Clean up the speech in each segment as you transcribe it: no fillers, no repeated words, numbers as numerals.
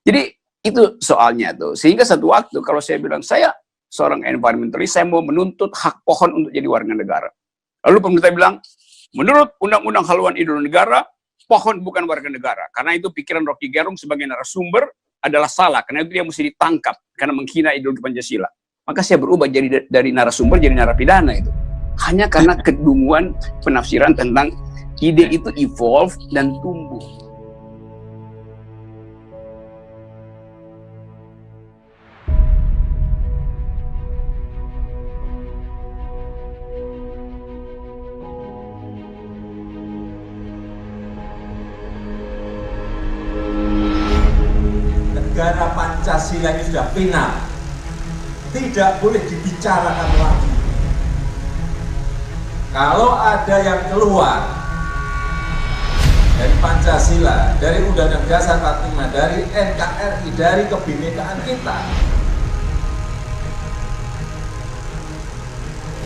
Jadi itu soalnya tuh. Sehingga satu waktu kalau saya bilang saya seorang environmentalist, saya mau menuntut hak pohon untuk jadi warga negara. Lalu pemerintah bilang, menurut Undang-Undang Haluan Ideologi Negara, pohon bukan warga negara. Karena itu pikiran Rocky Gerung sebagai narasumber adalah salah. Karena itu dia mesti ditangkap karena menghina ideologi Pancasila. Maka saya berubah jadi dari narasumber jadi narapidana itu. Hanya karena kedunguan penafsiran tentang ide itu evolve dan tumbuh. Negara Pancasila ini sudah final, tidak boleh dibicarakan lagi. Kalau ada yang keluar dari Pancasila, dari Undang-Undang Dasar 45, dari NKRI, dari kebinekaan kita,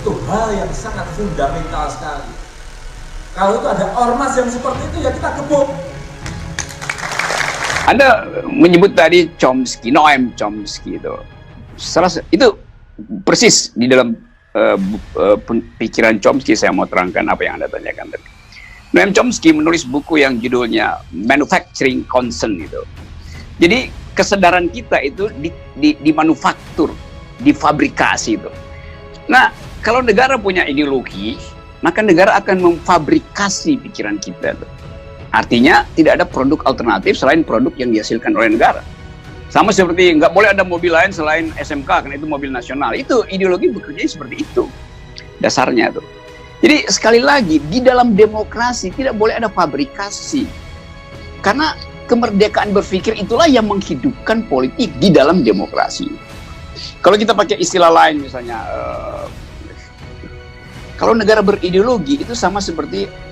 itu hal yang sangat fundamental sekali. Kalau itu ada ormas yang seperti itu, ya kita gebuk. Anda menyebut tadi Chomsky, Noam Chomsky itu. Itu persis di dalam pikiran Chomsky. Saya mau terangkan apa yang Anda tanyakan tadi. Noam Chomsky menulis buku yang judulnya Manufacturing Consent itu. Jadi kesadaran kita itu dimanufaktur, difabrikasi itu. Nah, kalau negara punya ideologi, maka negara akan memfabrikasi pikiran kita itu. Artinya tidak ada produk alternatif selain produk yang dihasilkan oleh negara. Sama seperti nggak boleh ada mobil lain selain SMK karena itu mobil nasional. Itu ideologi bekerja seperti itu dasarnya tuh. Jadi sekali lagi di dalam demokrasi tidak boleh ada fabrikasi. Karena kemerdekaan berpikir itulah yang menghidupkan politik di dalam demokrasi. Kalau kita pakai istilah lain misalnya, kalau negara berideologi itu sama seperti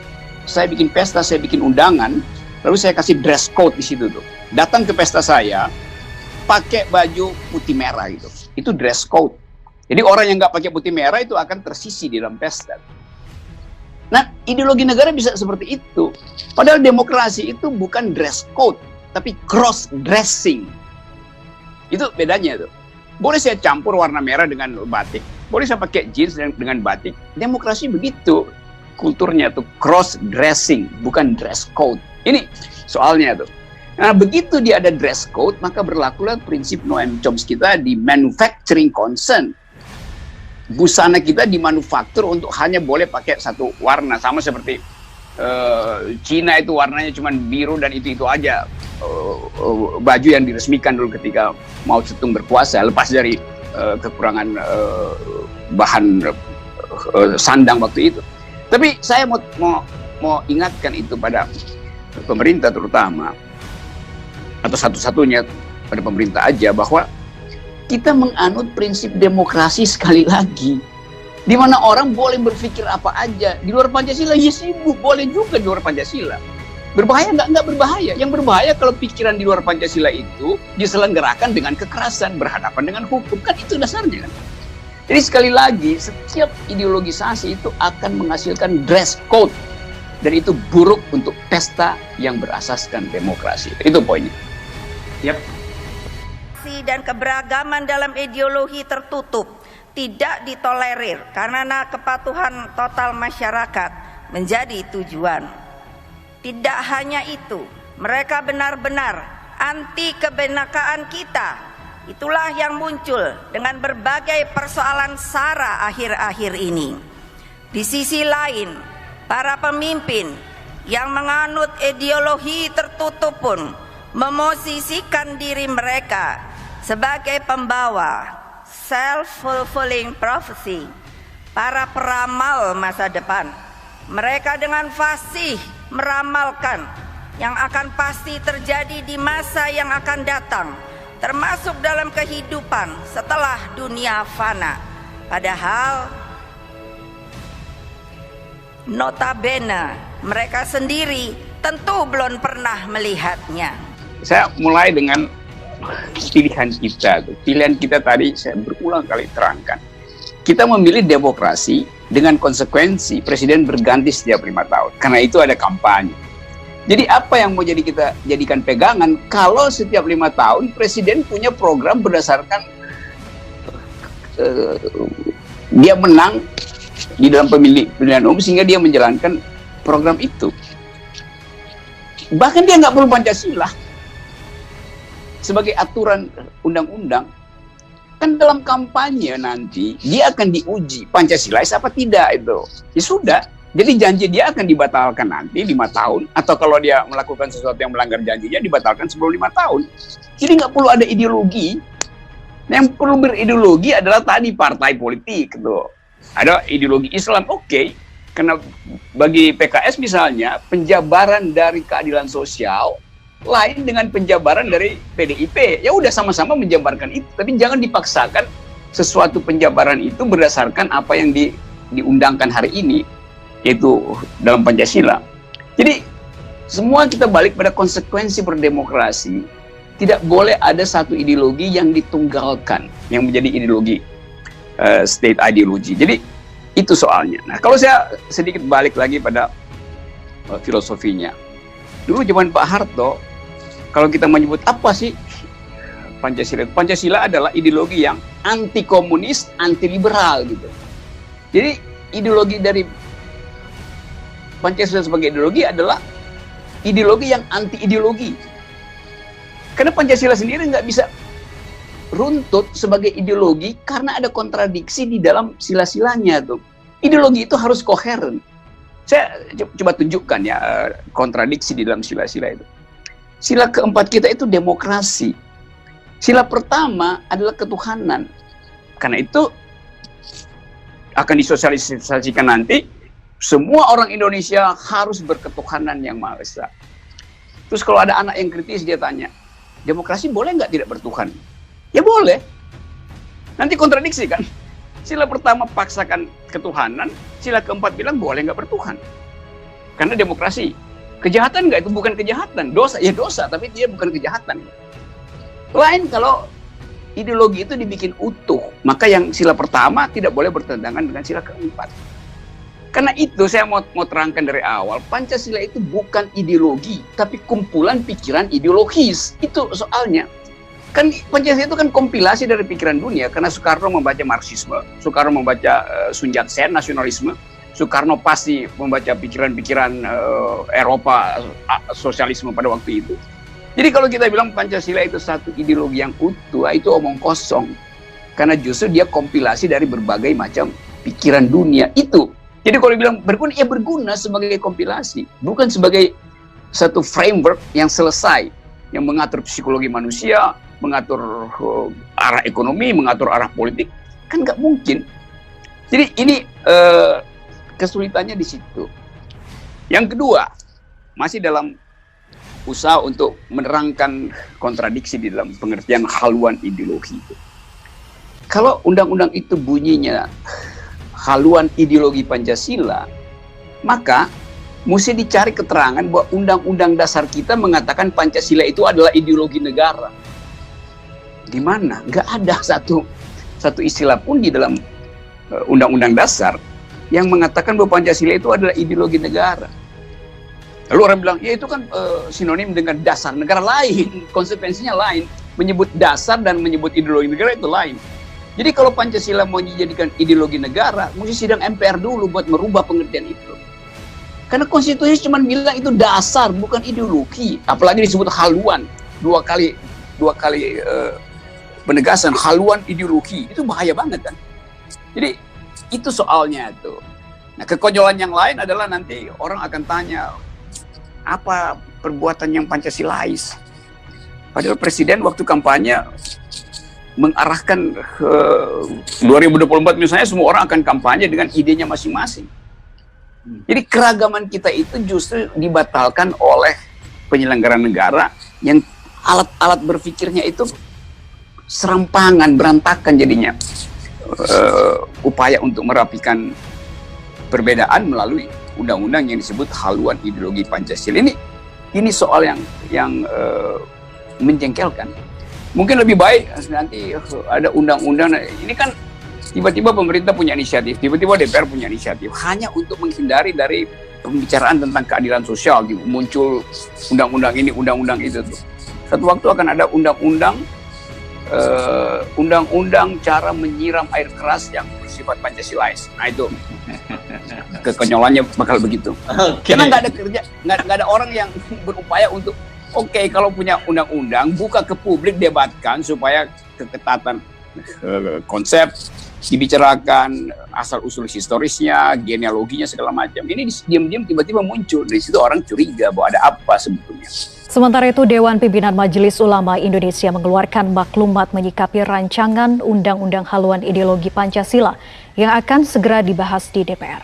saya bikin pesta, saya bikin undangan, lalu saya kasih dress code di situ tuh. Datang ke pesta saya, pakai baju putih merah gitu. Itu dress code. Jadi orang yang nggak pakai putih merah itu akan tersisi di dalam pesta. Nah, ideologi negara bisa seperti itu. Padahal demokrasi itu bukan dress code, tapi cross dressing. Itu bedanya tuh. Boleh saya campur warna merah dengan batik, boleh saya pakai jeans dengan batik. Demokrasi begitu. Kulturnya tuh cross dressing, bukan dress code. Ini soalnya tuh. Nah, begitu dia ada dress code, maka berlakulah prinsip Noam Chomsky tadi, manufacturing consent. Busana kita dimanufaktur untuk hanya boleh pakai satu warna, sama seperti Cina itu warnanya cuma biru dan itu aja. Baju yang diresmikan dulu ketika Mao Zedong berkuasa, lepas dari kekurangan bahan sandang waktu itu. Tapi saya mau ingatkan itu pada pemerintah terutama, atau satu-satunya pada pemerintah aja, bahwa kita menganut prinsip demokrasi sekali lagi, di mana orang boleh berpikir apa aja di luar Pancasila. Ya sibuk, boleh juga di luar Pancasila. Berbahaya nggak berbahaya. Yang berbahaya kalau pikiran di luar Pancasila itu diselenggarakan dengan kekerasan, berhadapan dengan hukum, kan itu dasarnya kan. Jadi sekali lagi, setiap ideologisasi itu akan menghasilkan dress code. Dan itu buruk untuk pesta yang berasaskan demokrasi. Itu poinnya. Yap. Dan keberagaman dalam ideologi tertutup tidak ditolerir karena kepatuhan total masyarakat menjadi tujuan. Tidak hanya itu, mereka benar-benar anti kebenekaan kita. Itulah yang muncul dengan berbagai persoalan SARA akhir-akhir ini. Di sisi lain, para pemimpin yang menganut ideologi tertutup pun memosisikan diri mereka sebagai pembawa self-fulfilling prophecy, para peramal masa depan. Mereka dengan fasih meramalkan yang akan pasti terjadi di masa yang akan datang, termasuk dalam kehidupan setelah dunia fana. Padahal notabene mereka sendiri tentu belum pernah melihatnya. Saya mulai dengan pilihan kita. Pilihan kita tadi saya berulang kali terangkan. Kita memilih demokrasi dengan konsekuensi presiden berganti setiap 5 tahun. Karena itu ada kampanye. Jadi apa yang mau kita jadikan pegangan kalau setiap 5 tahun presiden punya program berdasarkan dia menang di dalam pemilihan umum sehingga dia menjalankan program itu. Bahkan dia nggak perlu Pancasila sebagai aturan undang-undang. Kan dalam kampanye nanti dia akan diuji Pancasilais apa tidak itu. Ya sudah. Jadi janji dia akan dibatalkan nanti 5 tahun, atau kalau dia melakukan sesuatu yang melanggar janjinya dibatalkan sebelum 5 tahun. Jadi nggak perlu ada ideologi. Yang perlu berideologi adalah tadi partai politik gitu. Ada ideologi Islam, oke. Karena bagi PKS misalnya penjabaran dari keadilan sosial lain dengan penjabaran dari PDIP. Ya udah sama-sama menjabarkan itu, tapi jangan dipaksakan sesuatu penjabaran itu berdasarkan apa yang diundangkan hari ini, yaitu dalam Pancasila. Jadi semua kita balik pada konsekuensi berdemokrasi. Tidak boleh ada satu ideologi yang ditunggalkan, yang menjadi ideologi state ideology. Jadi itu soalnya. Nah, kalau saya sedikit balik lagi pada filosofinya. Dulu zaman Pak Harto, kalau kita menyebut apa sih Pancasila? Pancasila adalah ideologi yang anti komunis, anti liberal gitu. Jadi ideologi dari Pancasila sebagai ideologi adalah ideologi yang anti ideologi. Karena Pancasila sendiri nggak bisa runtut sebagai ideologi karena ada kontradiksi di dalam sila-silanya tuh. Ideologi itu harus koheren. Saya coba tunjukkan ya kontradiksi di dalam sila-sila itu. Sila keempat kita itu demokrasi. Sila pertama adalah ketuhanan. Karena itu akan disosialisasikan nanti. Semua orang Indonesia harus berketuhanan yang Maha Esa. Terus kalau ada anak yang kritis dia tanya, demokrasi boleh nggak tidak bertuhan? Ya boleh. Nanti kontradiksi kan? Sila pertama paksakan ketuhanan, sila keempat bilang boleh nggak bertuhan. Karena demokrasi. Kejahatan nggak? Itu bukan kejahatan. Dosa, ya dosa, tapi dia bukan kejahatan. Lain kalau ideologi itu dibikin utuh, maka yang sila pertama tidak boleh bertentangan dengan sila keempat. Karena itu saya mau terangkan dari awal, Pancasila itu bukan ideologi, tapi kumpulan pikiran ideologis. Itu soalnya. Kan Pancasila itu kan kompilasi dari pikiran dunia, karena Soekarno membaca Marxisme, Soekarno membaca Sun Yat-sen, nasionalisme, Soekarno pasti membaca pikiran-pikiran Eropa, sosialisme pada waktu itu. Jadi kalau kita bilang Pancasila itu satu ideologi yang utuh, itu omong kosong. Karena justru dia kompilasi dari berbagai macam pikiran dunia itu. Jadi kalau dibilang berguna, ya berguna sebagai kompilasi, bukan sebagai satu framework yang selesai, yang mengatur psikologi manusia, mengatur arah ekonomi, mengatur arah politik, kan nggak mungkin. Jadi ini kesulitannya di situ. Yang kedua, masih dalam usaha untuk menerangkan kontradiksi di dalam pengertian haluan ideologi itu. Kalau undang-undang itu bunyinya haluan ideologi Pancasila, maka mesti dicari keterangan bahwa undang-undang dasar kita mengatakan Pancasila itu adalah ideologi negara. Di mana? Nggak ada satu istilah pun di dalam undang-undang dasar yang mengatakan bahwa Pancasila itu adalah ideologi negara. Lalu orang bilang, ya itu kan sinonim dengan dasar negara. Lain, konsekuensinya lain. Menyebut dasar dan menyebut ideologi negara itu lain. Jadi kalau Pancasila mau dijadikan ideologi negara, mesti sidang MPR dulu buat merubah pengertian itu. Karena konstitusi cuma bilang itu dasar, bukan ideologi. Apalagi disebut haluan. Dua kali penegasan haluan ideologi. Itu bahaya banget kan. Jadi itu soalnya tuh. Nah, kekonyolan yang lain adalah nanti orang akan tanya, apa perbuatan yang Pancasilais? Padahal Presiden waktu kampanye mengarahkan 2024 misalnya semua orang akan kampanye dengan idenya masing-masing. Jadi keragaman kita itu justru dibatalkan oleh penyelenggara negara yang alat-alat berpikirnya itu serampangan, berantakan jadinya. Upaya untuk merapikan perbedaan melalui undang-undang yang disebut haluan ideologi Pancasila. Ini soal yang menjengkelkan. Mungkin lebih baik nanti ada undang-undang. Ini kan tiba-tiba pemerintah punya inisiatif, tiba-tiba DPR punya inisiatif, hanya untuk menghindari dari pembicaraan tentang keadilan sosial, gitu. Muncul undang-undang ini, undang-undang itu tuh. Satu waktu akan ada undang-undang cara menyiram air keras yang bersifat Pancasilais. Nah itu kekonyolannya bakal begitu. Oke. Karena nggak ada kerja, nggak ada orang yang berupaya untuk kalau punya undang-undang buka ke publik, debatkan supaya keketatan konsep dibicarakan, asal usul historisnya, genealoginya segala macam. Ini diam-diam tiba-tiba muncul. Di situ orang curiga bahwa ada apa sebetulnya. Sementara itu, Dewan Pimpinan Majelis Ulama Indonesia mengeluarkan maklumat menyikapi rancangan Undang-Undang Haluan Ideologi Pancasila yang akan segera dibahas di DPR.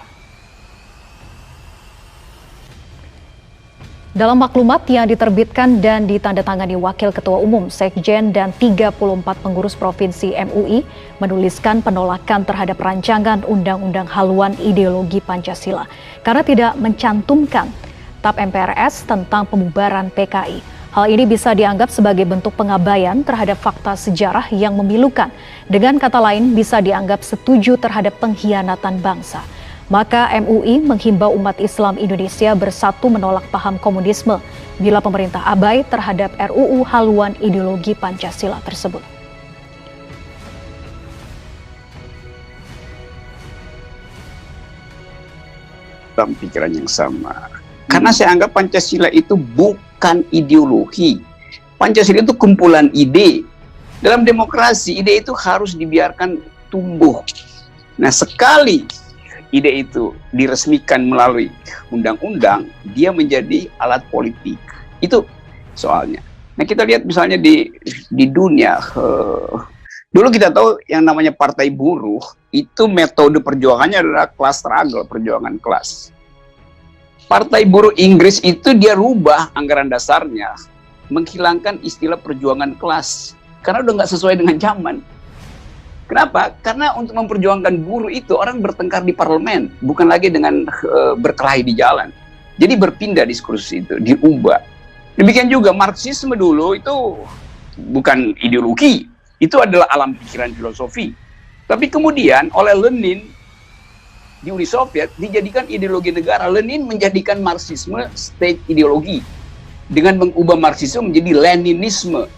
Dalam maklumat yang diterbitkan dan ditandatangani Wakil Ketua Umum, Sekjen, dan 34 pengurus Provinsi MUI menuliskan penolakan terhadap rancangan Undang-Undang Haluan Ideologi Pancasila karena tidak mencantumkan TAP MPRS tentang pembubaran PKI. Hal ini bisa dianggap sebagai bentuk pengabaian terhadap fakta sejarah yang memilukan. Dengan kata lain, bisa dianggap setuju terhadap pengkhianatan bangsa. Maka MUI menghimbau umat Islam Indonesia bersatu menolak paham komunisme bila pemerintah abai terhadap RUU Haluan Ideologi Pancasila tersebut. Dalam pikiran yang sama. Karena saya anggap Pancasila itu bukan ideologi. Pancasila itu kumpulan ide. Dalam demokrasi, ide itu harus dibiarkan tumbuh. Nah, sekali ide itu diresmikan melalui undang-undang, dia menjadi alat politik. Itu soalnya. Nah, kita lihat misalnya di dunia, dulu kita tahu yang namanya Partai Buruh, itu metode perjuangannya adalah class struggle, perjuangan kelas. Partai Buruh Inggris itu dia rubah anggaran dasarnya, menghilangkan istilah perjuangan kelas, karena udah nggak sesuai dengan zaman. Kenapa? Karena untuk memperjuangkan buruh itu orang bertengkar di parlemen, bukan lagi dengan berkelahi di jalan. Jadi berpindah diskursus itu, diubah. Demikian juga Marxisme dulu itu bukan ideologi, itu adalah alam pikiran filosofi. Tapi kemudian oleh Lenin di Uni Soviet dijadikan ideologi negara. Lenin menjadikan Marxisme state ideologi dengan mengubah Marxisme menjadi Leninisme.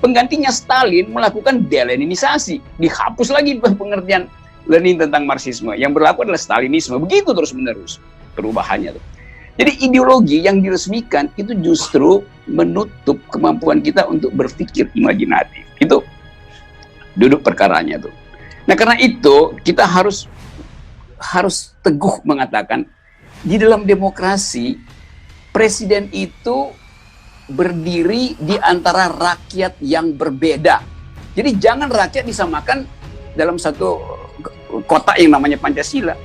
Penggantinya Stalin melakukan deleninisasi, dihapus lagi pengertian Lenin tentang Marxisme. Yang berlaku adalah Stalinisme. Begitu terus-menerus perubahannya tuh. Jadi ideologi yang diresmikan itu justru menutup kemampuan kita untuk berpikir imajinatif. Itu duduk perkaranya tuh. Nah, karena itu kita harus teguh mengatakan di dalam demokrasi presiden itu berdiri di antara rakyat yang berbeda. Jadi jangan rakyat disamakan dalam satu kotak yang namanya Pancasila.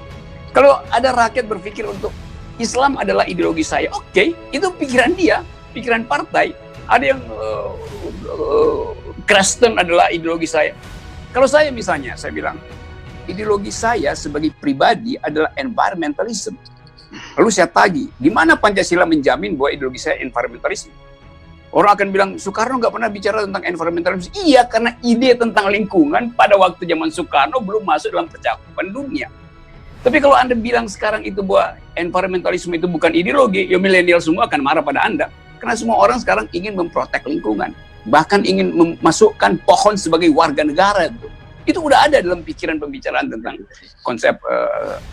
Kalau ada rakyat berpikir untuk Islam adalah ideologi saya, oke, itu pikiran dia, pikiran partai. Ada yang Kristen adalah ideologi saya. Kalau saya misalnya, saya bilang, ideologi saya sebagai pribadi adalah environmentalism. Lalu saya tagih, di mana Pancasila menjamin bahwa ideologi saya environmentalism? Orang akan bilang, Soekarno nggak pernah bicara tentang environmentalism. Iya, karena ide tentang lingkungan pada waktu zaman Soekarno belum masuk dalam percakapan dunia. Tapi kalau Anda bilang sekarang itu bahwa environmentalism itu bukan ideologi, ya milenial semua akan marah pada Anda. Karena semua orang sekarang ingin memprotek lingkungan. Bahkan ingin memasukkan pohon sebagai warga negara. Itu udah ada dalam pikiran pembicaraan tentang konsep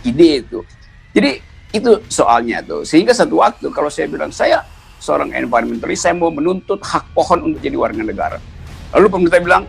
ide itu. Jadi itu soalnya tuh. Sehingga satu waktu kalau saya bilang, saya seorang environmentalis, saya mau menuntut hak pohon untuk jadi warga negara. Lalu pemerintah bilang,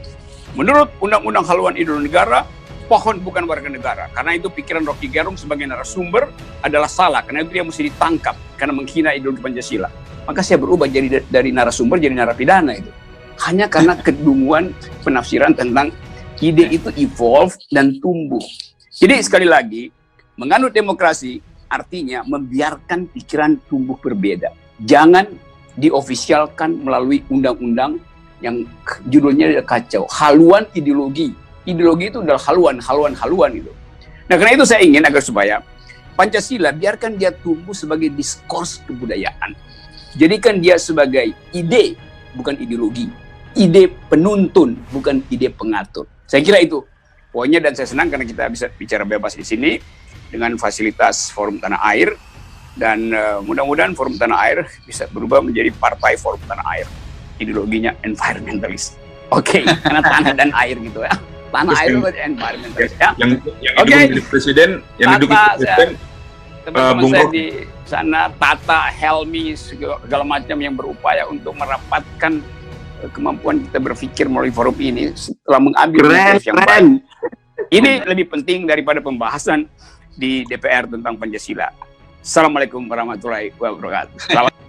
menurut Undang-Undang Haluan Ideologi Negara, pohon bukan warga negara. Karena itu pikiran Rocky Gerung sebagai narasumber adalah salah. Karena itu dia mesti ditangkap karena menghina ideologi Pancasila. Maka saya berubah jadi dari narasumber jadi narapidana itu. Hanya karena kedunguan penafsiran tentang ide itu evolve dan tumbuh. Jadi sekali lagi, menganut demokrasi artinya membiarkan pikiran tumbuh berbeda. Jangan diofisialkan melalui undang-undang yang judulnya kacau. Haluan ideologi. Ideologi itu adalah haluan itu. Nah, karena itu saya ingin agar supaya Pancasila biarkan dia tumbuh sebagai diskurs kebudayaan. Jadikan dia sebagai ide, bukan ideologi. Ide penuntun, bukan ide pengatur. Saya kira itu poinnya, dan saya senang karena kita bisa bicara bebas di sini dengan fasilitas Forum Tanah Air. Dan mudah-mudahan Forum Tanah Air bisa berubah menjadi Partai Forum Tanah Air. Ideologinya environmentalist. Oke, karena tanah dan air gitu ya. Tanah air itu environmentalist ya. Yang didukung presiden, yang didukung presiden. Teman-teman saya di sana, Tata, Helmi, segala macam yang berupaya untuk merapatkan kemampuan kita berpikir melalui forum ini setelah mengambil inisiatif yang baik. Ini lebih penting daripada pembahasan di DPR tentang Pancasila. Assalamualaikum warahmatullahi wabarakatuh.